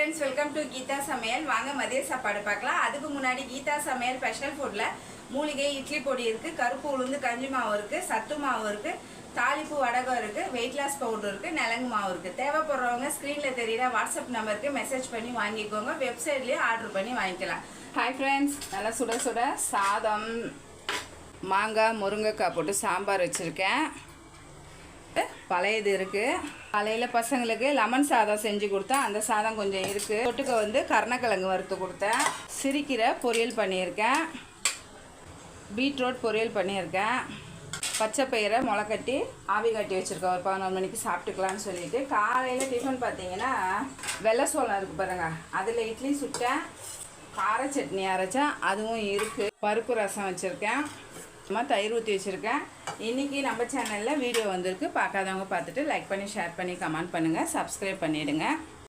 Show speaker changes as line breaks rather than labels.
friends, welcome to Geetha Samayal. வாங்க மதிய சாப்பாடு பார்க்கலாம். அதுக்கு முன்னாடி கீதா சமையல் ஸ்பெஷல் ஃபுட்ல மூலிகை இட்லி பொடி இருக்கு, கருப்பு உளுந்து கஞ்சி மாவு இருக்கு, சத்து மாவு இருக்கு, தாளிப்பு வடகம் இருக்கு, வெயிட் லாஸ் பவுடர் இருக்கு, நலங்கு மாவு இருக்கு. தேவைப்படுறவங்க ஸ்கிரீன்ல தெரியுற வாட்ஸ்அப் நம்பருக்கு மெசேஜ் பண்ணி வாங்கிக்கோங்க. வெப்சைட்லயே ஆர்டர் பண்ணி வாங்கிக்கலாம். ஹாய் ஃப்ரெண்ட்ஸ், நல்லா சுட சுட சாதம், மாங்காய் முருங்கைக்காய் போட்டு சாம்பார் வச்சுருக்கேன். பழையது இருக்குது. காலையில் பசங்களுக்கு லெமன் சாதம் செஞ்சு கொடுத்தேன். அந்த சாதம் கொஞ்சம் இருக்குது. தொட்டுக்க வந்து கருணக்கிழங்கு வறுத்து கொடுத்தேன். சிரிக்கீரை பொரியல் பண்ணியிருக்கேன். பீட்ரூட் பொரியல் பண்ணியிருக்கேன். பச்சை பயிரை முளைக்கட்டி ஆவி கட்டி வச்சுருக்கேன். ஒரு 11 மணிக்கு சாப்பிட்டுக்கலான்னு சொல்லிட்டு. காலையில் டிஃபன் பார்த்தீங்கன்னா வெள்ளை சோளம் இருக்குது பாருங்கள், அதில் இட்லி சுட்டேன். கார சட்னி அரைச்சேன், அதுவும் இருக்குது. பருப்பு ரசம் வச்சுருக்கேன். தயிர் ஊற்றி வச்சுருக்கேன். இன்றைக்கி நம்ம சேனலில் வீடியோ வந்திருக்கு. பார்க்காதவங்க பார்த்துட்டு லைக் பண்ணி ஷேர் பண்ணி கமெண்ட் பண்ணுங்கள், சப்ஸ்கிரைப் பண்ணிவிடுங்க.